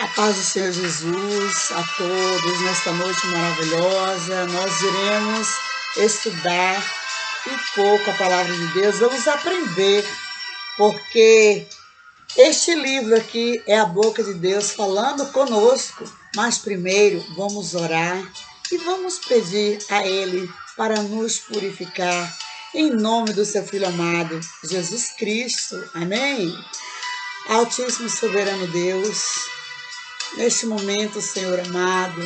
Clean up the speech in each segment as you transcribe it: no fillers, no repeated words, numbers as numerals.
A paz do Senhor Jesus a todos nesta noite maravilhosa. Nós iremos estudar um pouco a palavra de Deus, vamos aprender, porque este livro aqui é a boca de Deus falando conosco. Mas primeiro vamos orar e vamos pedir a Ele para nos purificar, em nome do seu Filho amado, Jesus Cristo. Amém? Altíssimo e soberano Deus, neste momento, Senhor amado,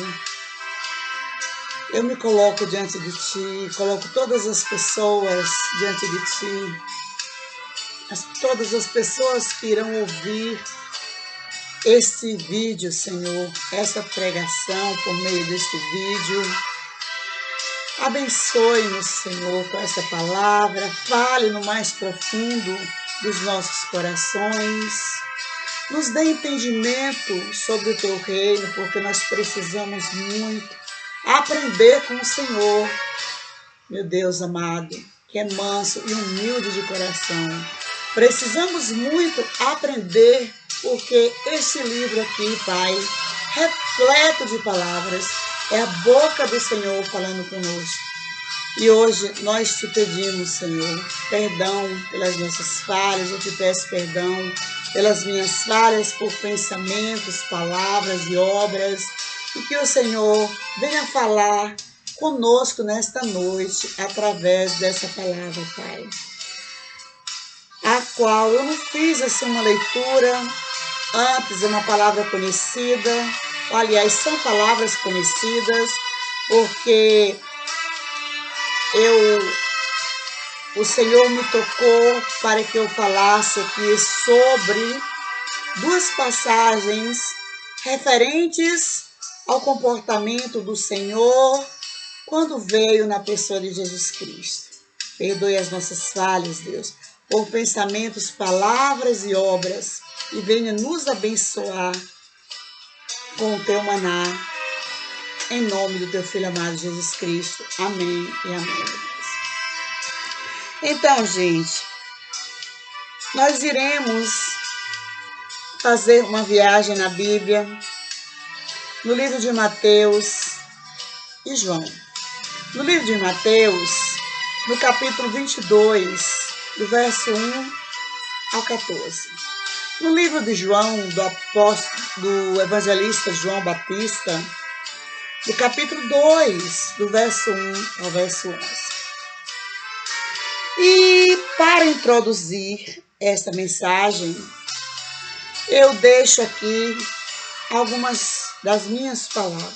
eu me coloco diante de Ti, coloco todas as pessoas diante de Ti, todas as pessoas que irão ouvir este vídeo, Senhor, essa pregação por meio deste vídeo. Abençoe-nos, Senhor, com essa palavra, fale no mais profundo dos nossos corações. Nos dê entendimento sobre o Teu reino, porque nós precisamos muito aprender com o Senhor, meu Deus amado, que é manso e humilde de coração. Precisamos muito aprender, porque este livro aqui, Pai, repleto de palavras, é a boca do Senhor falando conosco. E hoje nós te pedimos, Senhor, perdão pelas nossas falhas. Eu te peço perdão pelas minhas falhas por pensamentos, palavras e obras, e que o Senhor venha falar conosco nesta noite através dessa palavra, Pai, a qual eu não fiz assim uma leitura antes, é uma palavra conhecida, aliás, são palavras conhecidas, porque o Senhor me tocou para que eu falasse aqui sobre duas passagens referentes ao comportamento do Senhor quando veio na pessoa de Jesus Cristo. Perdoe as nossas falhas, Deus, por pensamentos, palavras e obras, e venha nos abençoar com o Teu maná, em nome do Teu Filho amado Jesus Cristo. Amém e amém. Então, gente, nós iremos fazer uma viagem na Bíblia, no livro de Mateus e João. No livro de Mateus, no capítulo 22, do verso 1 ao 14. No livro de João, do evangelista João Batista, do capítulo 2, do verso 1 ao verso 11. E para introduzir esta mensagem, eu deixo aqui algumas das minhas palavras,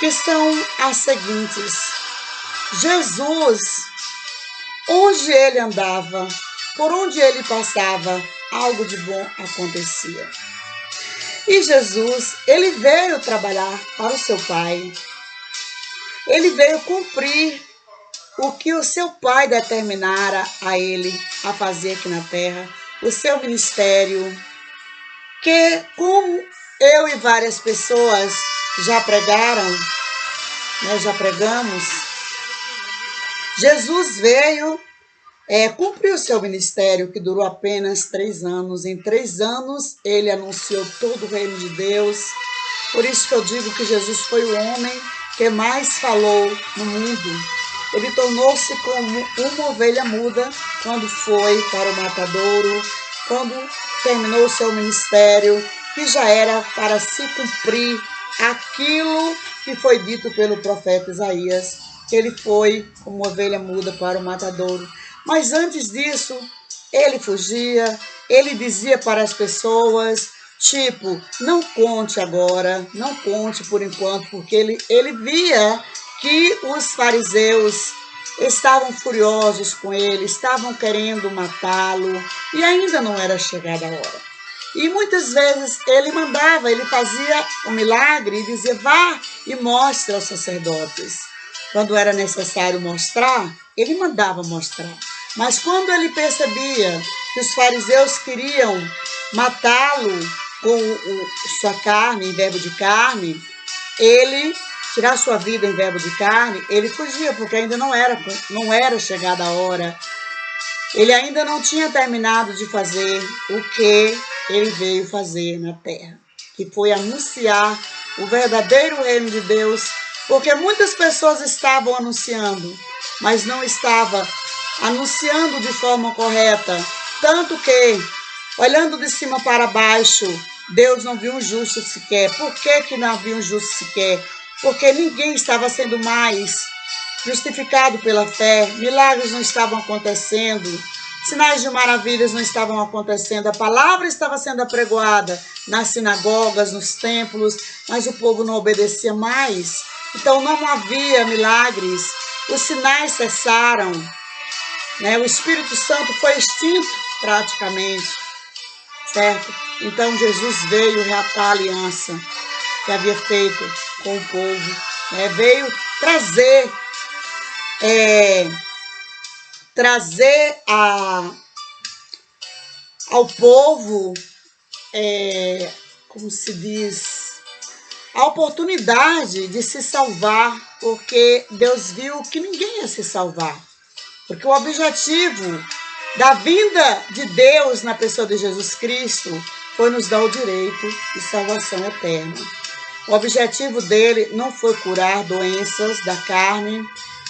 que são as seguintes: Jesus, onde ele andava, por onde ele passava, algo de bom acontecia. E Jesus, ele veio trabalhar para o seu Pai. Ele veio cumprir o que o seu Pai determinara a ele a fazer aqui na terra, o seu ministério, que, como eu e várias pessoas já pregaram, nós já pregamos, Jesus veio cumprir o seu ministério, que durou apenas 3 anos. Em 3 anos, ele anunciou todo o reino de Deus. Por isso que eu digo que Jesus foi o homem que mais falou no mundo. Ele tornou-se como uma ovelha muda quando foi para o matadouro, quando terminou o seu ministério, que já era para se cumprir aquilo que foi dito pelo profeta Isaías, que ele foi como uma ovelha muda para o matadouro. Mas antes disso, ele fugia, ele dizia para as pessoas, tipo, não conte agora, não conte por enquanto, porque ele via que os fariseus estavam furiosos com ele, estavam querendo matá-lo, e ainda não era chegada a hora. E muitas vezes ele mandava, ele fazia um milagre e dizia, vá e mostre aos sacerdotes. Quando era necessário mostrar, ele mandava mostrar. Mas quando ele percebia que os fariseus queriam matá-lo com sua carne, em verbo de carne, ele tirar sua vida em verbo de carne, ele fugia, porque ainda não era chegada a hora Ele ainda não tinha terminado de fazer o que ele veio fazer na terra, que foi anunciar o verdadeiro reino de Deus, porque muitas pessoas estavam anunciando, mas não estavam anunciando de forma correta, tanto que, olhando de cima para baixo, Deus não viu um justo sequer. Por que não viu um justo sequer? Porque ninguém estava sendo mais justificado pela fé, milagres não estavam acontecendo, sinais de maravilhas não estavam acontecendo, a palavra estava sendo apregoada nas sinagogas, nos templos, mas o povo não obedecia mais. Então não havia milagres, os sinais cessaram, né? O Espírito Santo foi extinto praticamente, certo? Então Jesus veio reatar a aliança que havia feito com o povo, né? Veio trazer ao povo, como se diz, a oportunidade de se salvar, porque Deus viu que ninguém ia se salvar. Porque o objetivo da vinda de Deus na pessoa de Jesus Cristo foi nos dar o direito de salvação eterna. O objetivo dele não foi curar doenças da carne,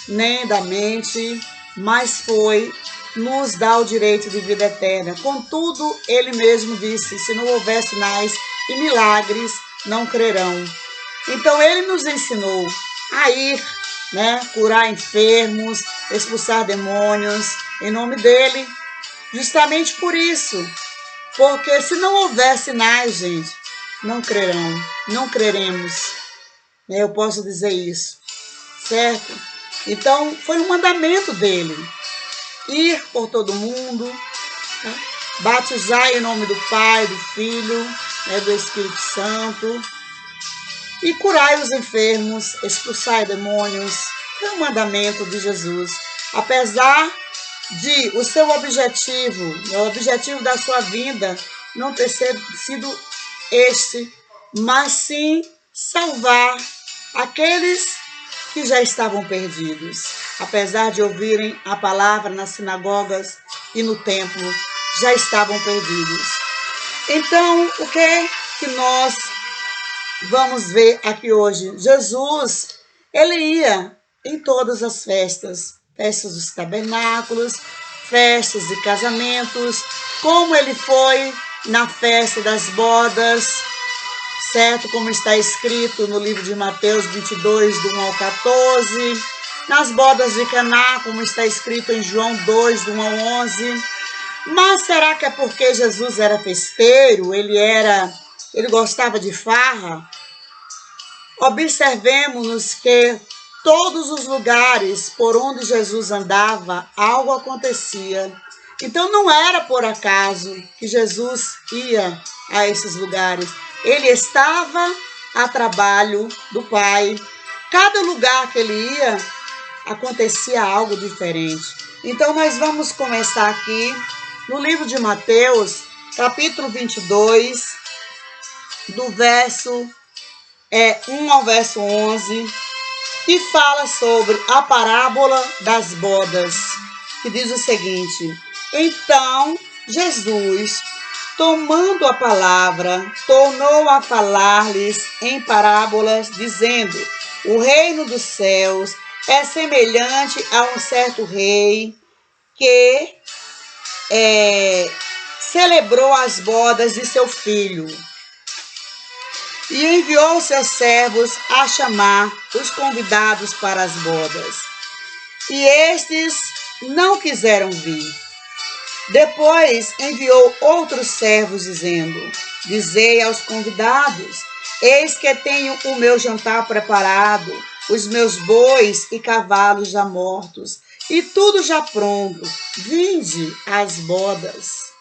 nem da mente, mas foi nos dar o direito de vida eterna. Contudo, ele mesmo disse, se não houver sinais e milagres, não crerão. Então ele nos ensinou a ir, né, curar enfermos, expulsar demônios, em nome dele, justamente por isso. Porque se não houver sinais, gente, não crerão, não creremos. Eu posso dizer isso, certo? Então, foi um mandamento dele, ir por todo mundo, né? Batizar em nome do Pai, do Filho, né, do Espírito Santo, e curar os enfermos, expulsar demônios. É um mandamento de Jesus. Apesar de o seu objetivo, o objetivo da sua vinda, não ter sido este, mas sim salvar aqueles que já estavam perdidos. Apesar de ouvirem a palavra nas sinagogas e no templo, já estavam perdidos. Então, o que nós vamos ver aqui hoje? Jesus, ele ia em todas as festas, festas dos tabernáculos, festas de casamentos, como ele foi na festa das bodas, certo? Como está escrito no livro de Mateus 22, do 1 ao 14, nas bodas de Caná, como está escrito em João 2, do 1 ao 11. Mas será que é porque Jesus era festeiro, ele gostava de farra? Observemos que todos os lugares por onde Jesus andava, algo acontecia. Então não era por acaso que Jesus ia a esses lugares. Ele estava a trabalho do Pai. Cada lugar que ele ia, acontecia algo diferente. Então nós vamos começar aqui no livro de Mateus, capítulo 22, do verso 1 ao verso 11, que fala sobre a parábola das bodas, que diz o seguinte: então Jesus, tomando a palavra, tornou a falar-lhes em parábolas, dizendo: o reino dos céus é semelhante a um certo rei que celebrou as bodas de seu filho e enviou seus servos a chamar os convidados para as bodas. E estes não quiseram vir. Depois enviou outros servos, dizendo: dizei aos convidados: eis que tenho o meu jantar preparado, os meus bois e cavalos já mortos, e tudo já pronto. Vinde às bodas.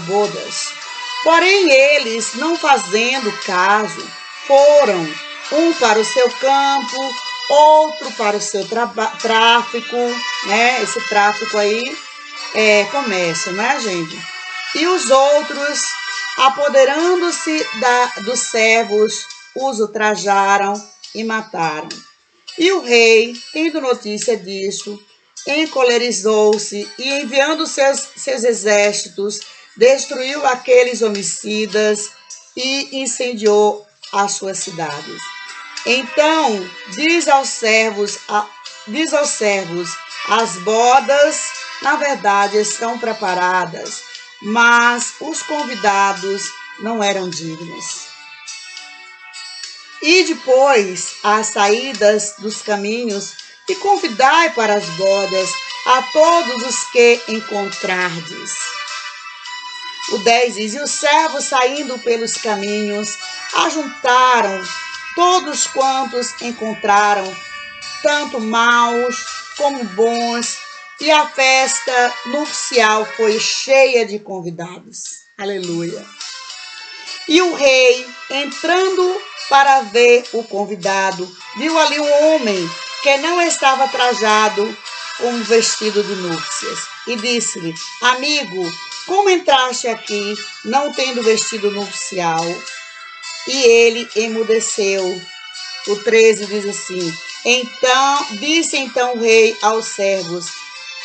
Bodas. Porém, eles, não fazendo caso, foram, um para o seu campo, outro para o seu tráfico, né? Esse tráfico aí é comércio, né, gente? E os outros, apoderando-se dos servos, os ultrajaram e mataram. E o rei, tendo notícia disso, encolerizou-se e, enviando seus exércitos, destruiu aqueles homicidas e incendiou as suas cidades. Então diz aos servos, as bodas, na verdade, estão preparadas, mas os convidados não eram dignos. E depois, às saídas dos caminhos, e convidai para as bodas a todos os que encontrardes. O 10 diz, e os servos, saindo pelos caminhos, ajuntaram todos quantos encontraram, tanto maus como bons, e a festa nupcial foi cheia de convidados. Aleluia. E o rei, entrando para ver o convidado, viu ali um homem que não estava trajado com um vestido de núpcias, e disse-lhe, amigo, como entraste aqui, não tendo vestido nupcial? E ele emudeceu. O 13 diz assim, disse o rei aos servos,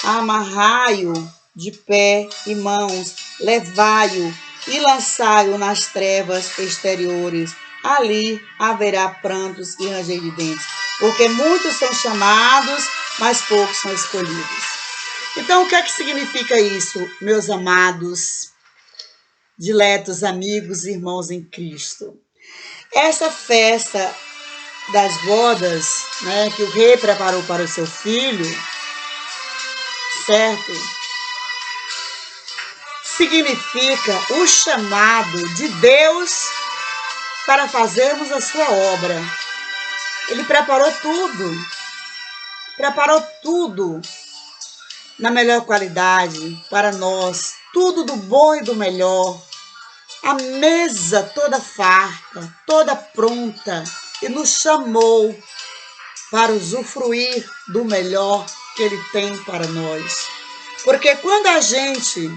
amarrai-o de pé e mãos, levai-o e lançai-o nas trevas exteriores. Ali haverá prantos e ranger de dentes, porque muitos são chamados, mas poucos são escolhidos. Então, o que é que significa isso, meus amados, diletos amigos e irmãos em Cristo? Essa festa das bodas, né, que o rei preparou para o seu filho, certo? Significa o chamado de Deus para fazermos a sua obra. Ele preparou tudo na melhor qualidade para nós, tudo do bom e do melhor, a mesa toda farta, toda pronta, e nos chamou para usufruir do melhor que Ele tem para nós. Porque quando a gente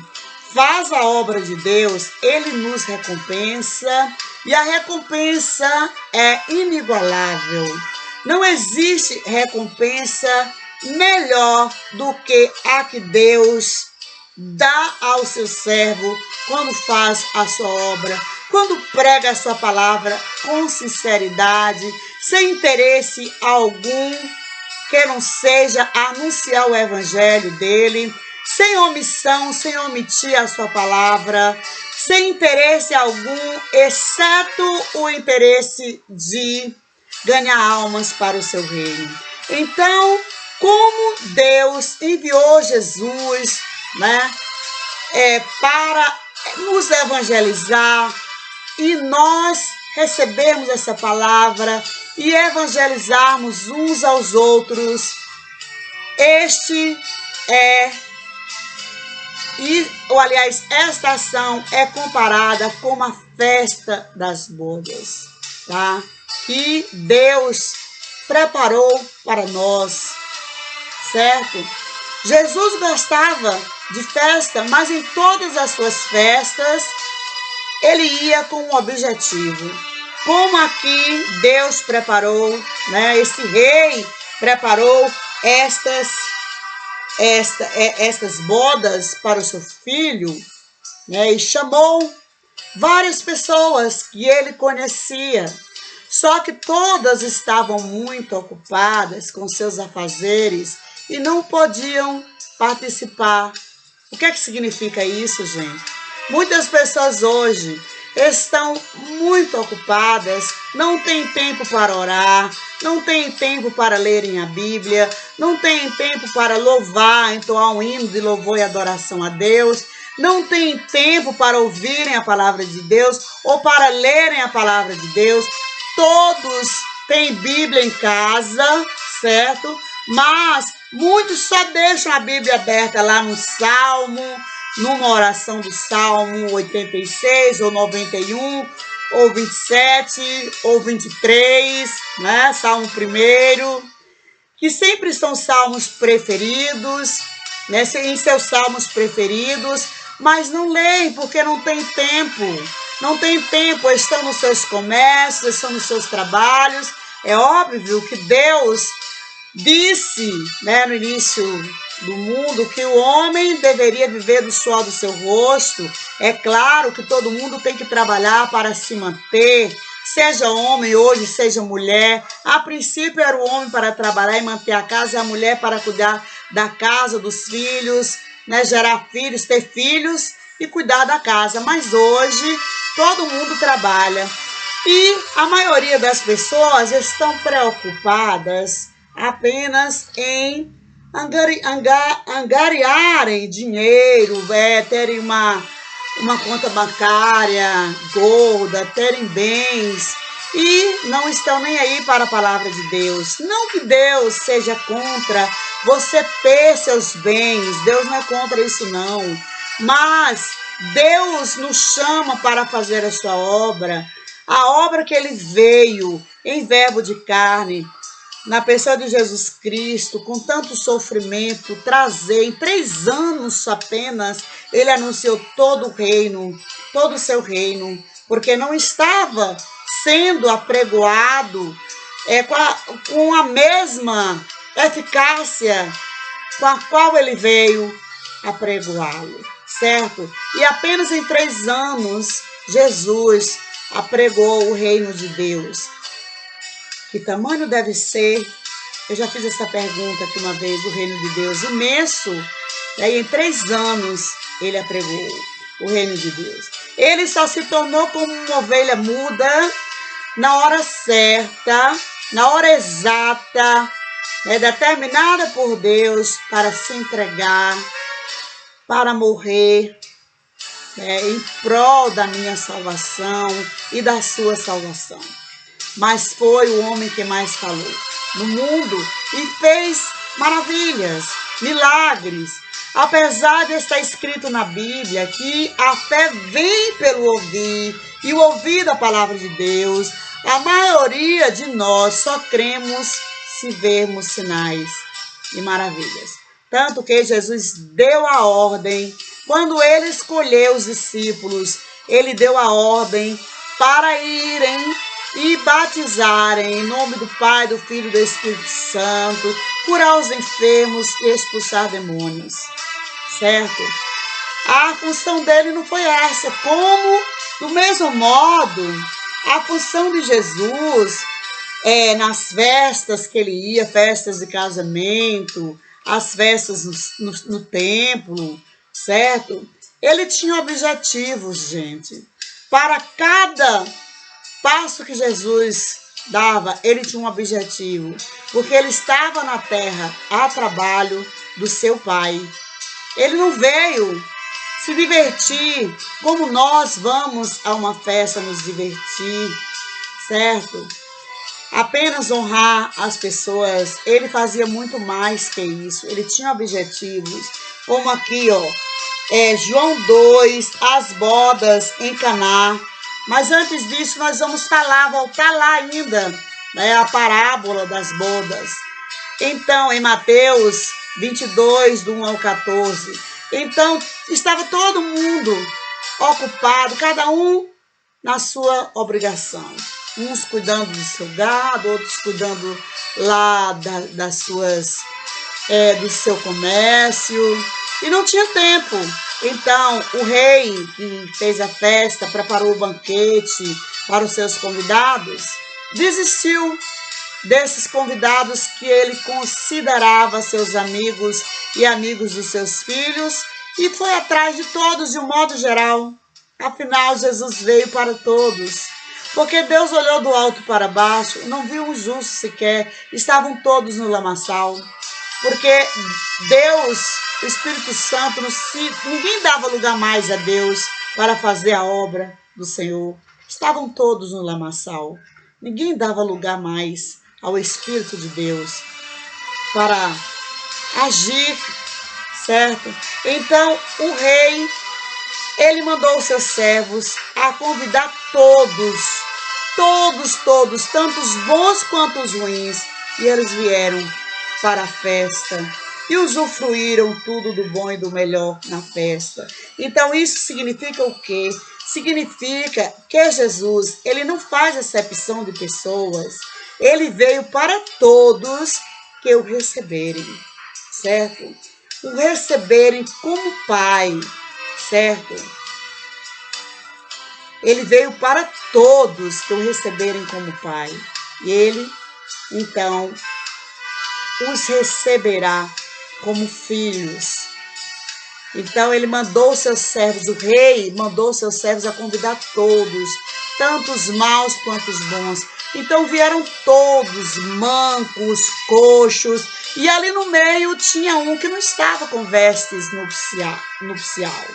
faz a obra de Deus, Ele nos recompensa, e a recompensa é inigualável. Não existe recompensa melhor do que a que Deus dá ao seu servo quando faz a sua obra, quando prega a sua palavra com sinceridade, sem interesse algum, que não seja anunciar o evangelho dele, sem omissão, sem omitir a sua palavra, sem interesse algum, exceto o interesse de ganhar almas para o seu reino. Então, como Deus enviou Jesus, né, para nos evangelizar, e nós recebermos essa palavra e evangelizarmos uns aos outros, esta ação é comparada com uma festa das bodas, tá? Que Deus preparou para nós, certo? Jesus gostava de festa, mas em todas as suas festas, ele ia com um objetivo. Como aqui Deus preparou, né? Esse rei preparou estas bodas para o seu filho, né? E chamou várias pessoas que ele conhecia. Só que todas estavam muito ocupadas com seus afazeres e não podiam participar. O que é que significa isso, gente? Muitas pessoas hoje estão muito ocupadas, não têm tempo para orar, não têm tempo para lerem a Bíblia, não têm tempo para louvar, entoar um hino de louvor e adoração a Deus, não têm tempo para ouvirem a palavra de Deus ou para lerem a palavra de Deus. Todos têm Bíblia em casa, certo? Mas muitos só deixam a Bíblia aberta lá no Salmo, numa oração do Salmo 86, ou 91, ou 27, ou 23, né? Salmo 1, que sempre são salmos preferidos, né? Em seus salmos preferidos, mas não leem porque não tem tempo. Não tem tempo, estão nos seus comércios, estão nos seus trabalhos. É óbvio que Deus disse, né, no início do mundo, que o homem deveria viver do suor do seu rosto. É claro que todo mundo tem que trabalhar para se manter, seja homem hoje, seja mulher. A princípio era o homem para trabalhar e manter a casa, e a mulher para cuidar da casa, dos filhos, né, gerar filhos, ter filhos e cuidar da casa. Mas hoje todo mundo trabalha e a maioria das pessoas estão preocupadas apenas em angariarem dinheiro, terem uma conta bancária gorda, terem bens e não estão nem aí para a palavra de Deus. Não que Deus seja contra você ter seus bens, Deus não é contra isso não, mas Deus nos chama para fazer a sua obra, a obra que ele veio em verbo de carne, na pessoa de Jesus Cristo, com tanto sofrimento, trazer em 3 anos apenas, ele anunciou todo o reino, todo o seu reino, porque não estava sendo apregoado com a mesma eficácia com a qual ele veio apregoá-lo, certo? E apenas em 3 anos, Jesus apregou o reino de Deus. Que tamanho deve ser? Eu já fiz essa pergunta aqui uma vez, o reino de Deus imenso. E aí, em 3 anos, ele apregou o reino de Deus. Ele só se tornou como uma ovelha muda na hora certa, na hora exata, determinada por Deus para se entregar, para morrer, em prol da minha salvação e da sua salvação. Mas foi o homem que mais falou no mundo e fez maravilhas, milagres. Apesar de estar escrito na Bíblia que a fé vem pelo ouvir e o ouvir da palavra de Deus, a maioria de nós só cremos se vermos sinais e maravilhas. Tanto que Jesus deu a ordem, quando ele escolheu os discípulos, ele deu a ordem para irem e batizarem em nome do Pai, do Filho e do Espírito Santo, curar os enfermos e expulsar demônios, certo? A função dele não foi essa, como, do mesmo modo, a função de Jesus, nas festas que ele ia, festas de casamento, as festas no templo, certo? Ele tinha objetivos, gente. Para cada passo que Jesus dava, ele tinha um objetivo, porque ele estava na terra a trabalho do seu Pai. Ele não veio se divertir como nós vamos a uma festa nos divertir, certo? Apenas honrar as pessoas. Ele fazia muito mais que isso. Ele tinha objetivos, como aqui, João 2, as bodas em Caná. Mas antes disso, nós vamos voltar lá ainda, a parábola das bodas. Então, em Mateus 22, do 1 ao 14. Então, estava todo mundo ocupado, cada um na sua obrigação. Uns cuidando do seu gado, outros cuidando lá das suas, do seu comércio. E não tinha tempo. Então, o rei que fez a festa, preparou o banquete para os seus convidados, desistiu desses convidados que ele considerava seus amigos e amigos de seus filhos e foi atrás de todos de um modo geral. Afinal, Jesus veio para todos. Porque Deus olhou do alto para baixo, não viu um justo sequer, estavam todos no lamaçal. Porque Deus, o Espírito Santo, ninguém dava lugar mais a Deus para fazer a obra do Senhor. Estavam todos no lamaçal. Ninguém dava lugar mais ao Espírito de Deus para agir, certo? Então, o rei, ele mandou os seus servos a convidar todos, tanto os bons quanto os ruins, e eles vieram para a festa e usufruíram tudo do bom e do melhor na festa. Então isso significa o quê? Significa que Jesus, ele não faz acepção de pessoas, ele veio para todos que o receberem, certo? o receberem como pai, certo? Ele veio para todos que o receberem como pai. E ele, então, os receberá como filhos. Então ele mandou seus servos, o rei mandou seus servos a convidar todos, tanto os maus quanto os bons. Então vieram todos, mancos, coxos, e ali no meio tinha um que não estava com vestes nupcial,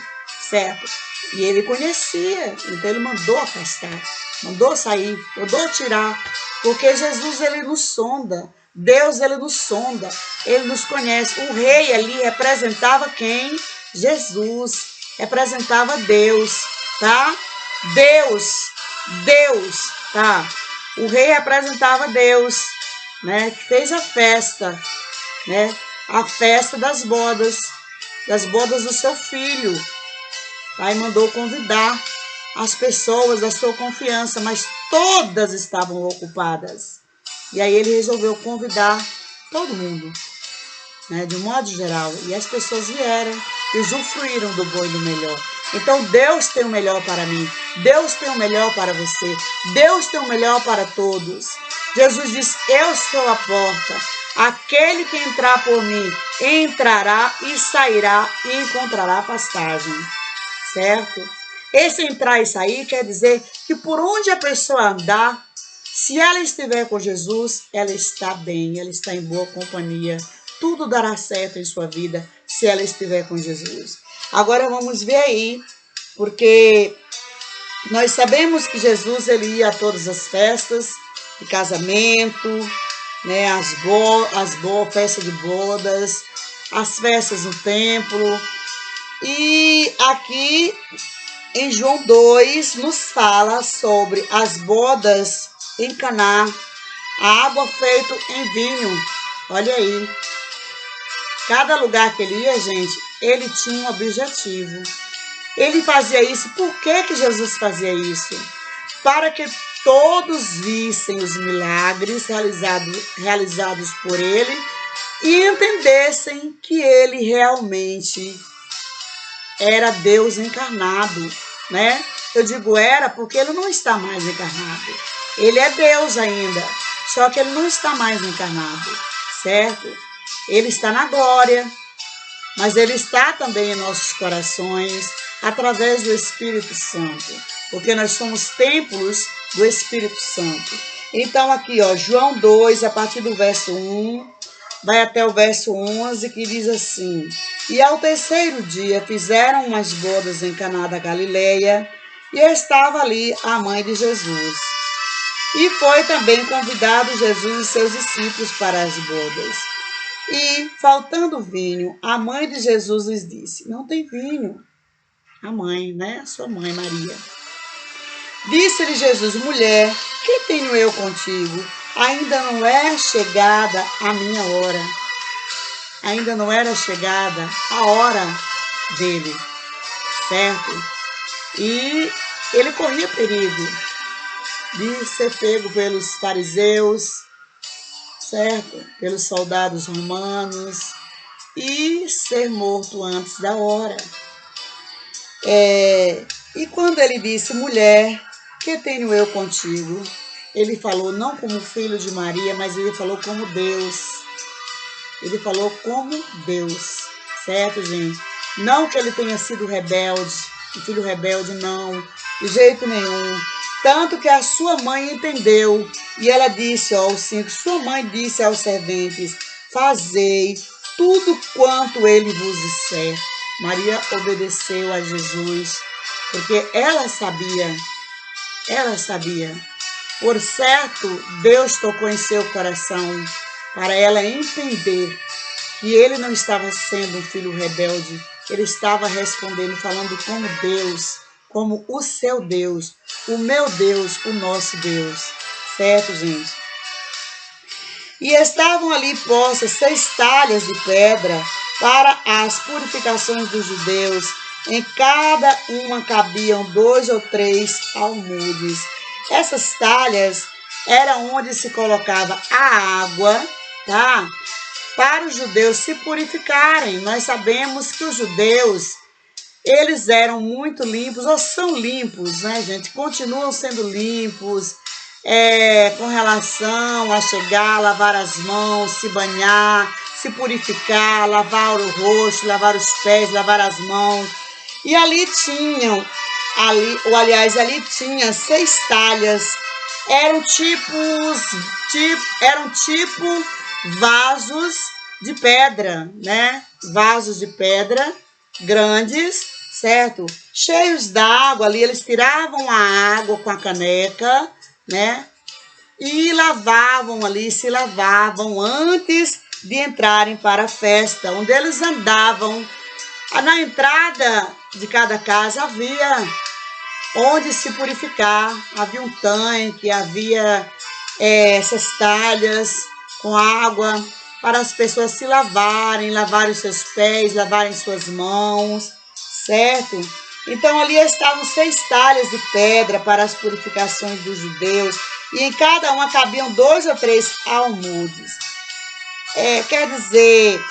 certo? E ele conhecia, então ele mandou afastar, mandou sair, mandou tirar, porque Jesus, ele nos sonda, Deus, ele nos sonda, ele nos conhece. O rei ali representava quem? Jesus, representava Deus, tá? Deus, tá? O rei representava Deus, né? Que fez a festa, né? A festa das bodas do seu filho, tá? E mandou convidar as pessoas da sua confiança, mas todas estavam ocupadas. E aí ele resolveu convidar todo mundo, né? De um modo geral. E as pessoas vieram e usufruíram do bom e do melhor. Então Deus tem o melhor para mim, Deus tem o melhor para você, Deus tem o melhor para todos. Jesus diz: eu sou a porta, aquele que entrar por mim entrará e sairá e encontrará pastagem, certo? Esse entrar e sair quer dizer que por onde a pessoa andar, se ela estiver com Jesus, ela está bem, ela está em boa companhia, tudo dará certo em sua vida se ela estiver com Jesus. Agora vamos ver aí, porque nós sabemos que Jesus, ele ia a todas as festas de casamento, né, festas de bodas, as festas no templo. E aqui em João 2 nos fala sobre as bodas em Caná, a água feita em vinho. Olha aí. Cada lugar que ele ia, gente, ele tinha um objetivo. Ele fazia isso. Por que Jesus fazia isso? Para que todos vissem os milagres realizados por ele e entendessem que ele realmente era Deus encarnado, né? Eu digo era porque ele não está mais encarnado. Ele é Deus ainda, só que ele não está mais encarnado, certo? Ele está na glória, mas ele está também em nossos corações, através do Espírito Santo, porque nós somos templos do Espírito Santo. Então aqui, ó, João 2, a partir do verso 1, vai até o verso 11, que diz assim: e ao terceiro dia fizeram umas bodas em Caná da Galileia, e estava ali a mãe de Jesus. E foi também convidado Jesus e seus discípulos para as bodas. E, faltando vinho, a mãe de Jesus lhes disse: não tem vinho. A mãe, né? A sua mãe, Maria. Disse-lhe Jesus: mulher, que tenho eu contigo? Ainda não é chegada a minha hora. Ainda não era chegada a hora dele, certo? E ele corria perigo de ser pego pelos fariseus, certo? Pelos soldados romanos e ser morto antes da hora. E quando ele disse: mulher, que tenho eu contigo? Ele falou não como filho de Maria, mas ele falou como Deus. Ele falou como Deus, certo, gente? Não que ele tenha sido rebelde, o filho rebelde, não, de jeito nenhum. Tanto que a sua mãe entendeu, e ela disse, ó, os 5, sua mãe disse aos serventes: fazei tudo quanto ele vos disser. Maria obedeceu a Jesus, porque ela sabia. Por certo, Deus tocou em seu coração para ela entender que ele não estava sendo um filho rebelde, ele estava respondendo, falando como Deus, como o seu Deus, o meu Deus, o nosso Deus, certo, gente? E estavam ali postas 6 talhas de pedra para as purificações dos judeus, em cada uma cabiam 2 ou 3 almudes. Essas talhas eram onde se colocava a água, tá? para os judeus se purificarem. Nós sabemos que os judeus, eles eram muito limpos, ou são limpos, né, gente? Continuam sendo limpos, com relação a chegar, lavar as mãos, se banhar, se purificar, lavar o rosto, lavar os pés, lavar as mãos. E ali tinham, ali tinha 6 talhas, eram tipo vasos de pedra, né? Vasos de pedra grandes, certo? Cheios d'água ali, eles tiravam a água com a caneca, né? E lavavam ali, se lavavam antes de entrarem para a festa, onde eles andavam. Na entrada de cada casa havia onde se purificar, havia um tanque, havia essas talhas com água para as pessoas se lavarem os seus pés, lavarem suas mãos, certo? Então ali estavam 6 talhas de pedra para as purificações dos judeus, e em cada uma cabiam 2 ou 3 almudes. Quer dizer,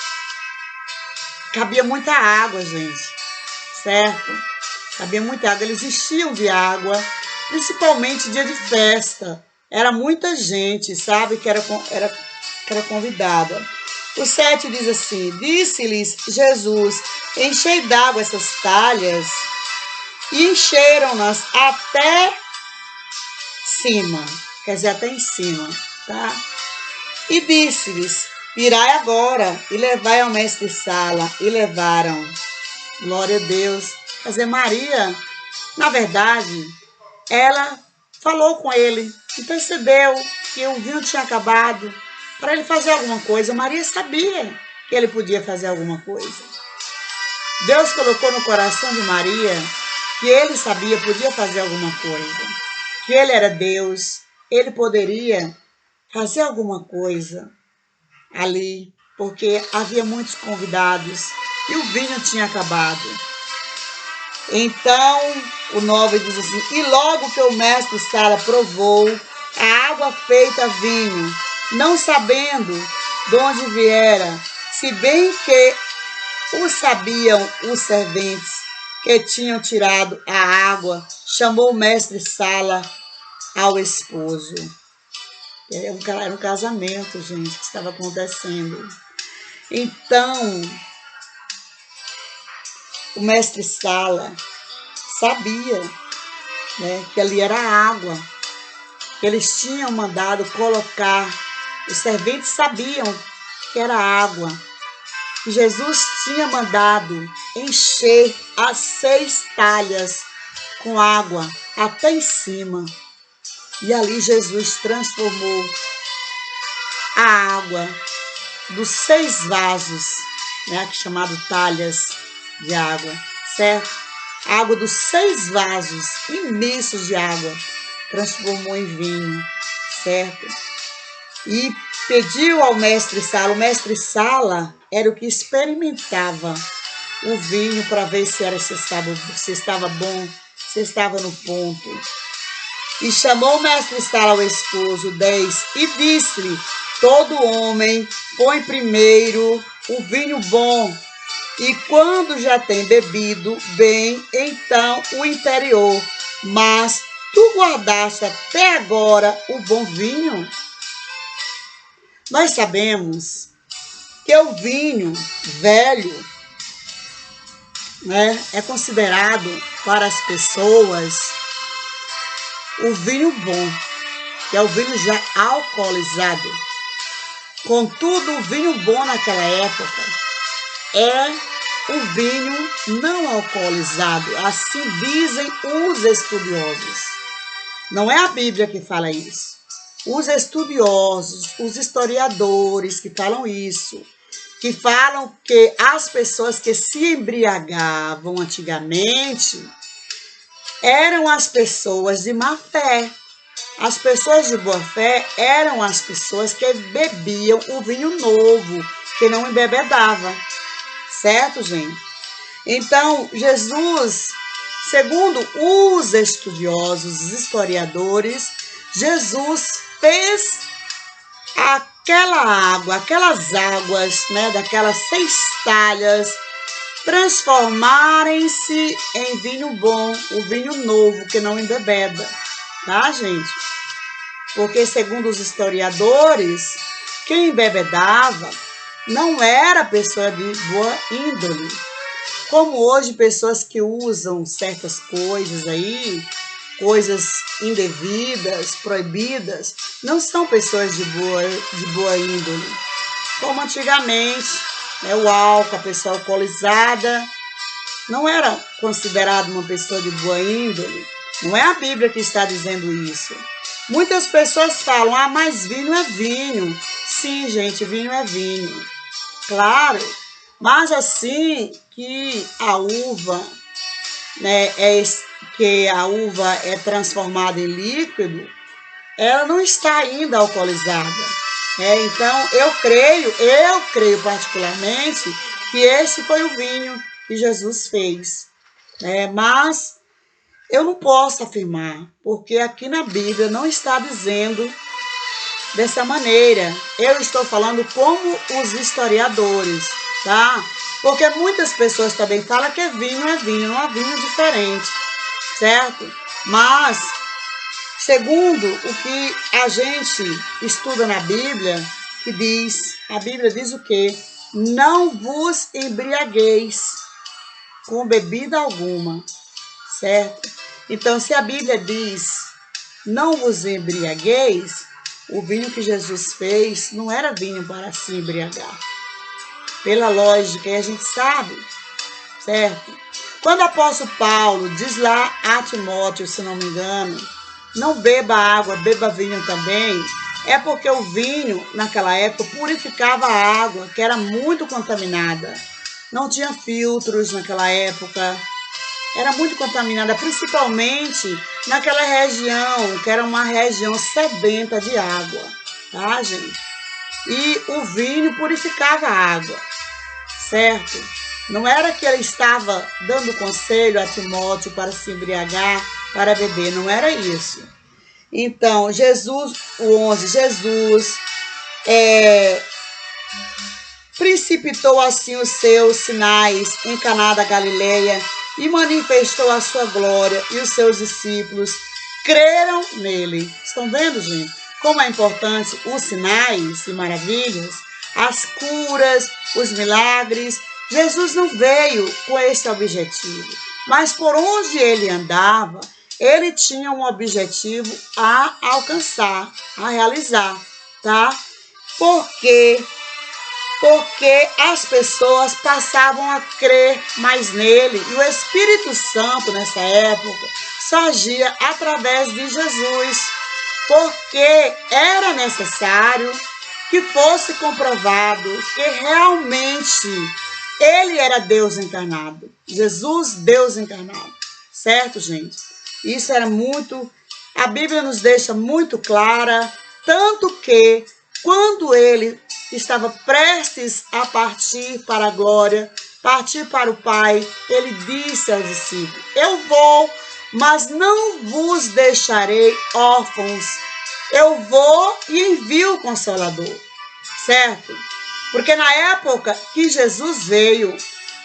cabia muita água, gente, certo? Cabia muita água, eles enchiam de água, principalmente dia de festa. Era muita gente, sabe, que era convidada. O 7 diz assim: disse-lhes Jesus, enchei d'água essas talhas, e encheram-nas até cima, quer dizer, até em cima, tá? E disse-lhes, irai agora e levai ao mestre-sala. E levaram. Glória a Deus. Quer dizer, Maria, na verdade, ela falou com ele, intercedeu que o vinho tinha acabado para ele fazer alguma coisa. Maria sabia que ele podia fazer alguma coisa. Deus colocou no coração de Maria que ele sabia, podia fazer alguma coisa, que ele era Deus, ele poderia fazer alguma coisa ali, porque havia muitos convidados e o vinho tinha acabado. Então, o 9 diz assim: e logo que o mestre-sala provou a água feita vinho, não sabendo de onde viera, se bem que o sabiam os serventes que tinham tirado a água, chamou o mestre-sala ao esposo. Era um casamento, gente, que estava acontecendo. Então, o mestre-sala sabia, né, que ali era água, que eles tinham mandado colocar. Os serventes sabiam que era água, que Jesus tinha mandado encher as 6 talhas com água até em cima. E ali Jesus transformou a água dos 6 vasos, né, chamado talhas de água, certo? A água dos 6 vasos imensos de água transformou em vinho, certo? E pediu ao mestre-sala. O mestre-sala era o que experimentava o vinho para ver se estava bom, se estava no ponto. E chamou o mestre-sala ao esposo, 10, e disse-lhe: todo homem põe primeiro o vinho bom, e quando já tem bebido bem, então o interior. Mas tu guardaste até agora o bom vinho? Nós sabemos que o vinho velho, né, é considerado para as pessoas o vinho bom, que é o vinho já alcoolizado. Contudo, o vinho bom naquela época é o vinho não alcoolizado, assim dizem os estudiosos. Não é a Bíblia que fala isso. Os estudiosos, os historiadores que falam isso, que falam que as pessoas que se embriagavam antigamente eram as pessoas de má fé. As pessoas de boa fé eram as pessoas que bebiam o vinho novo, que não embebedava. Certo, gente? Então, Jesus, segundo os estudiosos, os historiadores, Jesus fez aquelas águas, né, daquelas 6 talhas, transformarem-se em vinho bom, o vinho novo que não embebeda, tá, gente? Porque, segundo os historiadores, quem embebedava não era pessoa de boa índole. Como hoje, pessoas que usam certas coisas aí, coisas indevidas, proibidas, não são pessoas de boa índole. Como antigamente, né, o álcool, a pessoa alcoolizada, não era considerada uma pessoa de boa índole. Não é a Bíblia que está dizendo isso. Muitas pessoas falam, mas vinho é vinho. Sim, gente, vinho é vinho. Claro, mas assim que a uva, né, que a uva é transformada em líquido, ela não está ainda alcoolizada. Então, eu creio particularmente que esse foi o vinho que Jesus fez. Mas eu não posso afirmar, porque aqui na Bíblia não está dizendo dessa maneira. Eu estou falando como os historiadores, tá? Porque muitas pessoas também falam que vinho, não é vinho diferente, certo? Mas, segundo o que a gente estuda na Bíblia, a Bíblia diz o quê? Não vos embriagueis com bebida alguma, certo? Então, se a Bíblia diz, não vos embriagueis, o vinho que Jesus fez não era vinho para se embriagar. Pela lógica, e a gente sabe, certo? Quando o apóstolo Paulo diz lá a Timóteo, se não me engano, não beba água, beba vinho também, é porque o vinho, naquela época, purificava a água, que era muito contaminada. Não tinha filtros naquela época. Era muito contaminada, principalmente naquela região, que era uma região sedenta de água, tá, gente? E o vinho purificava a água, certo? Não era que ele estava dando conselho a Timóteo para se embriagar, para beber, não era isso. Então, Jesus precipitou assim os seus sinais em Caná da Galileia e manifestou a sua glória, e os seus discípulos creram nele. Estão vendo, gente? Como é importante os sinais e maravilhas, as curas, os milagres. Jesus não veio com esse objetivo, mas por onde ele andava, ele tinha um objetivo a alcançar, a realizar, tá? Porque as pessoas passavam a crer mais nele. E o Espírito Santo, nessa época, só agia através de Jesus, porque era necessário que fosse comprovado que realmente ele era Deus encarnado. Jesus, Deus encarnado. Certo, gente? Isso era muito... A Bíblia nos deixa muito clara, tanto que quando ele estava prestes a partir para a glória, partir para o Pai, ele disse aos discípulos, eu vou, mas não vos deixarei órfãos. Eu vou e envio o Consolador, certo? Porque na época que Jesus veio,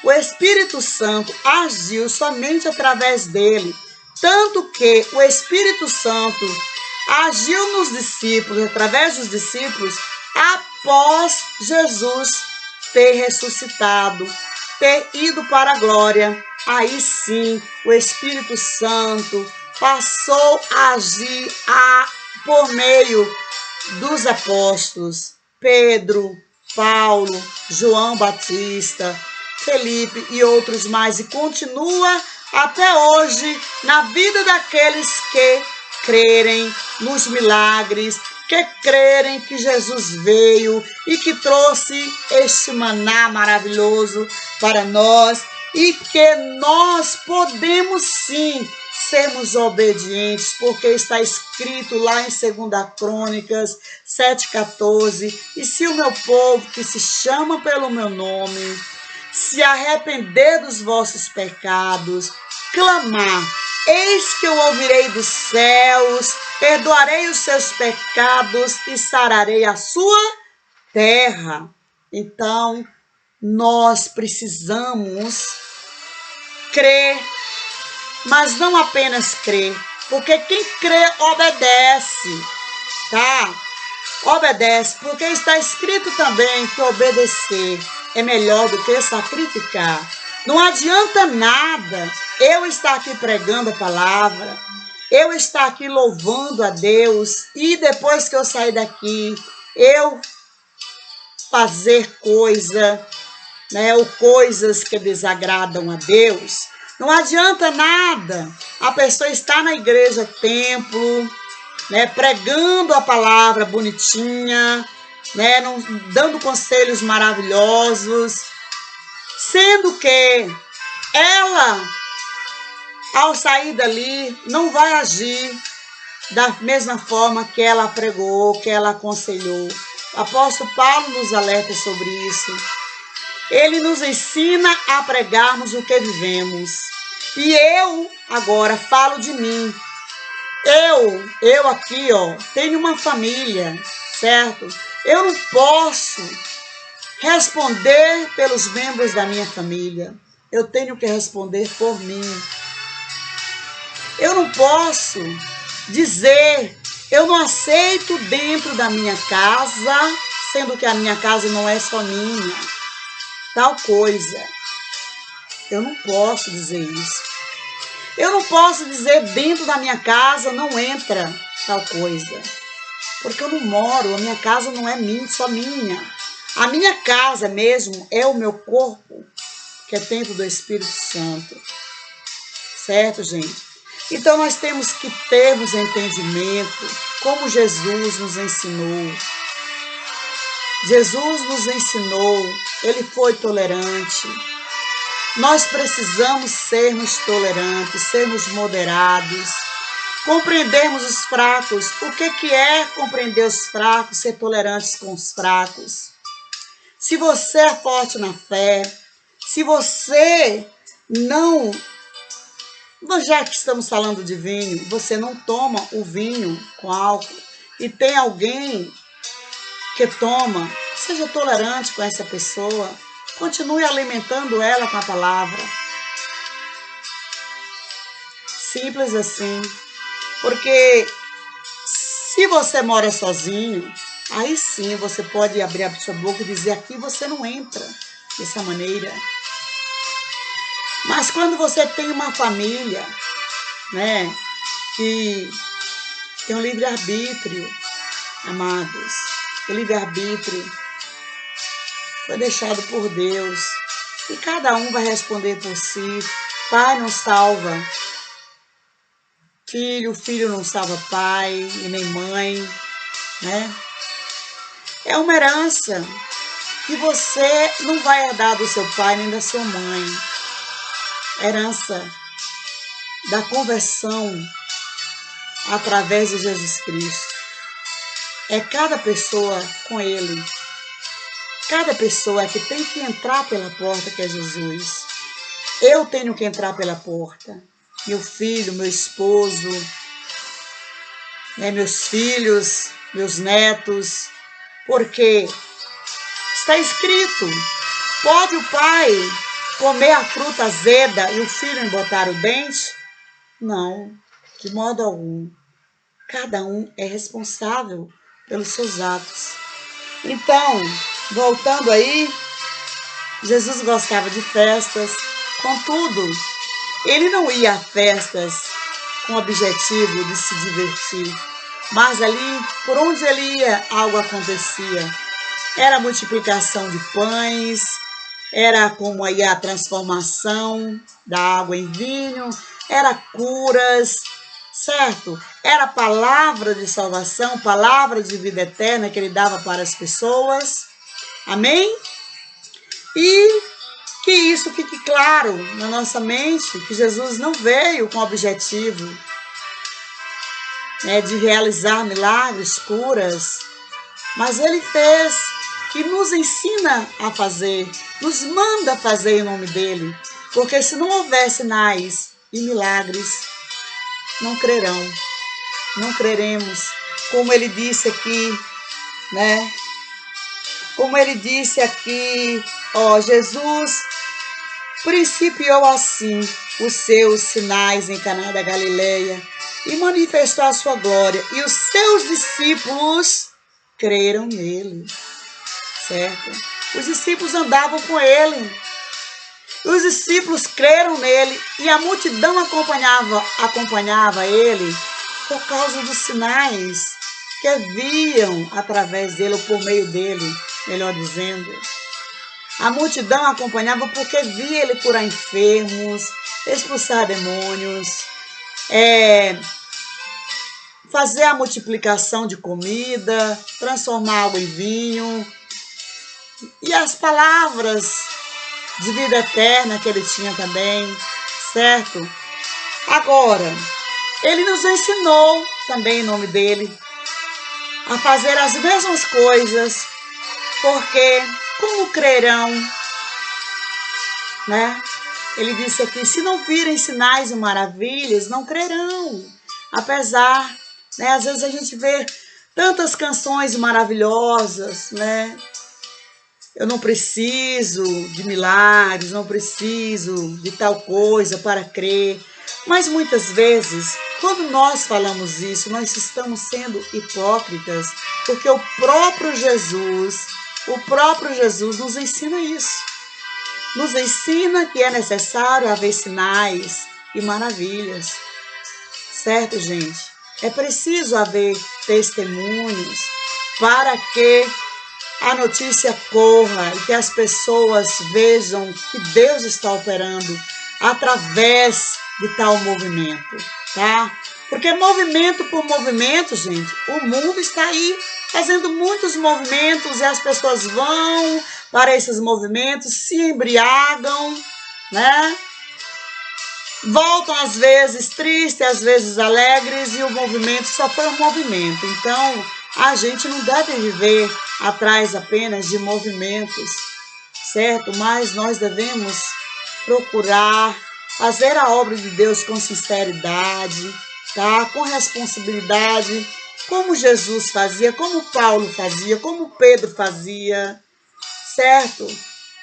o Espírito Santo agiu somente através dele, tanto que o Espírito Santo agiu nos discípulos, através dos discípulos, após Jesus ter ressuscitado, ter ido para a glória. Aí sim, o Espírito Santo passou a agir por meio dos apóstolos, Pedro, Paulo, João Batista, Felipe e outros mais, e continua até hoje na vida daqueles que crerem nos milagres, que crerem que Jesus veio e que trouxe este maná maravilhoso para nós, e que nós podemos sim sermos obedientes, porque está escrito lá em 2 Crônicas 7,14, e se o meu povo, que se chama pelo meu nome, se arrepender dos vossos pecados, clamar, eis que eu ouvirei dos céus, perdoarei os seus pecados e sararei a sua terra. Então, nós precisamos crer, mas não apenas crer, porque quem crê obedece, tá? Obedece, porque está escrito também que obedecer é melhor do que sacrificar. Não adianta nada eu estar aqui pregando a palavra, eu estar aqui louvando a Deus e depois que eu sair daqui, eu fazer coisa, né, ou coisas que desagradam a Deus. Não adianta nada a pessoa estar na igreja, templo, né, pregando a palavra bonitinha, né, dando conselhos maravilhosos, sendo que ela, ao sair dali, não vai agir da mesma forma que ela pregou, que ela aconselhou. O apóstolo Paulo nos alerta sobre isso. Ele nos ensina a pregarmos o que vivemos. E eu agora falo de mim. Eu aqui, ó, tenho uma família, certo? Eu não posso responder pelos membros da minha família. Eu tenho que responder por mim. Eu não posso dizer, eu não aceito dentro da minha casa, sendo que a minha casa não é só minha, tal coisa. Eu não posso dizer isso. Eu não posso dizer dentro da minha casa não entra tal coisa, porque eu não moro, a minha casa não é minha, só minha. A minha casa mesmo é o meu corpo, que é templo do Espírito Santo. Certo, gente? Então nós temos que termos entendimento, como Jesus nos ensinou. Jesus nos ensinou, ele foi tolerante. Nós precisamos sermos tolerantes, sermos moderados, compreendermos os fracos. O que é compreender os fracos, ser tolerantes com os fracos? Se você é forte na fé, se você não... Já que estamos falando de vinho, você não toma o vinho com álcool e tem alguém que toma, seja tolerante com essa pessoa, continue alimentando ela com a palavra. Simples assim. Porque se você mora sozinho, aí sim você pode abrir a sua boca e dizer aqui você não entra dessa maneira. Mas quando você tem uma família, né, que tem um livre-arbítrio, amados, o livre-arbítrio foi deixado por Deus e cada um vai responder por si. Pai não salva filho, filho não salva pai e nem mãe, né? É uma herança que você não vai herdar do seu pai nem da sua mãe. Herança da conversão através de Jesus Cristo. É cada pessoa com ele. Cada pessoa é que tem que entrar pela porta que é Jesus. Eu tenho que entrar pela porta. Meu filho, meu esposo, né, meus filhos, meus netos. Porque está escrito, pode o pai comer a fruta azeda e o filho embotar o dente? Não, de modo algum. Cada um é responsável pelos seus atos. Então, voltando aí, Jesus gostava de festas, contudo, ele não ia a festas com o objetivo de se divertir, mas ali, por onde ele ia, algo acontecia. Era a multiplicação de pães, era como aí a transformação da água em vinho, era curas, certo? Era palavra de salvação, palavra de vida eterna que ele dava para as pessoas. Amém? E que isso fique claro na nossa mente, que Jesus não veio com o objetivo, né, de realizar milagres, curas, mas ele fez, que nos ensina a fazer, nos manda fazer em nome dele, porque se não houver sinais e milagres, não crerão, não creremos, como ele disse aqui, né? Como ele disse aqui, Jesus principiou assim os seus sinais em Caná da Galileia e manifestou a sua glória, e os seus discípulos creram nele, certo? Os discípulos andavam com ele, os discípulos creram nele, e a multidão acompanhava ele por causa dos sinais que viam através dele, ou por meio dele, melhor dizendo. A multidão acompanhava porque via ele curar enfermos, expulsar demônios, fazer a multiplicação de comida, transformar água em vinho, e as palavras de vida eterna que ele tinha também, certo? Agora, ele nos ensinou também em nome dele a fazer as mesmas coisas, porque como crerão, né? Ele disse aqui, se não virem sinais e maravilhas, não crerão. Apesar, né, às vezes a gente vê tantas canções maravilhosas, né? Eu não preciso de milagres, não preciso de tal coisa para crer. Mas muitas vezes, quando nós falamos isso, nós estamos sendo hipócritas, porque o próprio Jesus nos ensina isso. Nos ensina que é necessário haver sinais e maravilhas. Certo, gente? É preciso haver testemunhos para que a notícia corra e que as pessoas vejam que Deus está operando através de tal movimento, tá? Porque movimento por movimento, gente, o mundo está aí fazendo muitos movimentos e as pessoas vão para esses movimentos, se embriagam, né? Voltam às vezes tristes, às vezes alegres, e o movimento só foi um movimento. Então, a gente não deve viver atrás apenas de movimentos, certo? Mas nós devemos procurar fazer a obra de Deus com sinceridade, tá? Com responsabilidade, como Jesus fazia, como Paulo fazia, como Pedro fazia, certo?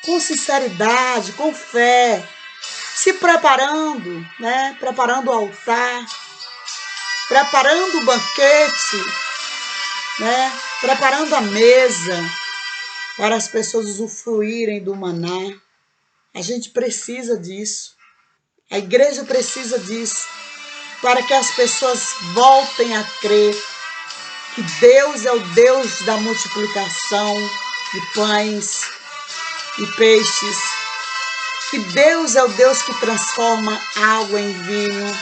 Com sinceridade, com fé, se preparando, né? Preparando o altar, preparando o banquete, né? Preparando a mesa para as pessoas usufruírem do maná. A gente precisa disso. A igreja precisa disso, para que as pessoas voltem a crer que Deus é o Deus da multiplicação de pães e peixes, que Deus é o Deus que transforma água em vinho,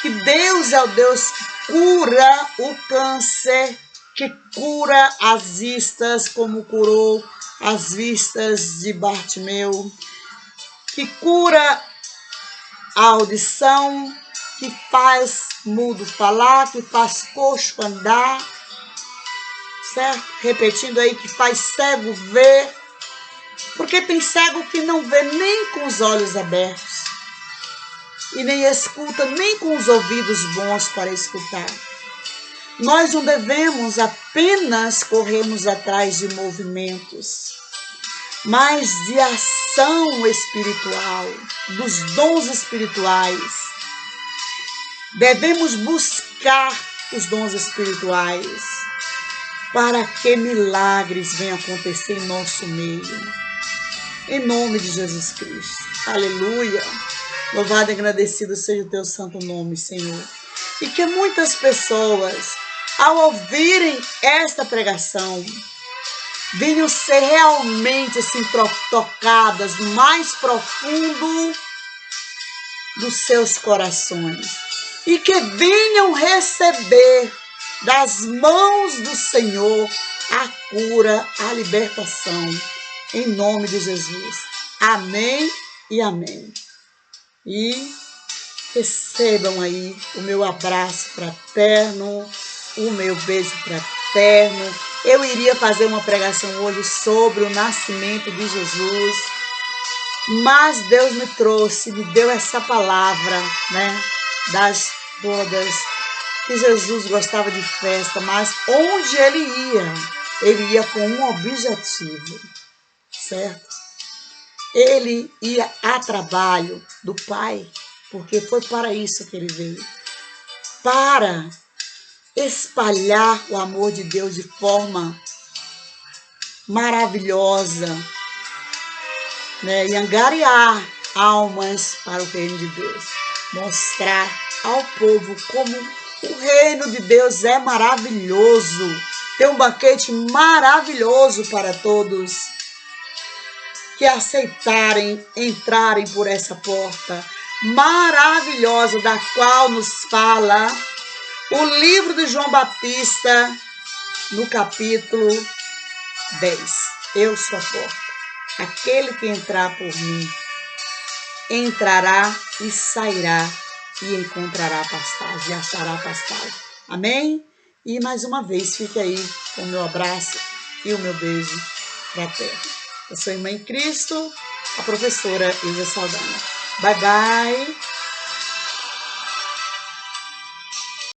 que Deus é o Deus que cura o câncer, que cura as vistas, como curou as vistas de Bartimeu, que cura a audição, que faz mudo falar, que faz coxo andar, certo? Repetindo aí, que faz cego ver, porque tem cego que não vê nem com os olhos abertos e nem escuta nem com os ouvidos bons para escutar. Nós não devemos apenas corrermos atrás de movimentos, mas de ação espiritual, dos dons espirituais. Devemos buscar os dons espirituais para que milagres venham acontecer em nosso meio. Em nome de Jesus Cristo. Aleluia. Louvado e agradecido seja o teu santo nome, Senhor. E que muitas pessoas, ao ouvirem esta pregação, venham ser realmente assim, tocadas no mais profundo dos seus corações. E que venham receber das mãos do Senhor a cura, a libertação. Em nome de Jesus. Amém e amém. E recebam aí o meu abraço fraterno, o meu beijo fraterno. Eu iria fazer uma pregação hoje sobre o nascimento de Jesus, mas Deus me trouxe, me deu essa palavra, né, das bodas, que Jesus gostava de festa, mas onde ele ia, ele ia com um objetivo, certo? Ele ia a trabalho do Pai, porque foi para isso que ele veio. Para espalhar o amor de Deus de forma maravilhosa, né? E angariar almas para o reino de Deus. Mostrar ao povo como o reino de Deus é maravilhoso. Tem um banquete maravilhoso para todos que aceitarem entrarem por essa porta maravilhosa, da qual nos fala o livro de João Batista, no capítulo 10. Eu sou a porta. Aquele que entrar por mim entrará e sairá e encontrará pastagem, e achará pastagem. Amém? E mais uma vez, fique aí com o meu abraço e o meu beijo fraterno. Eu sou a irmã em Cristo, a professora Ilza Saldanha. Bye, bye.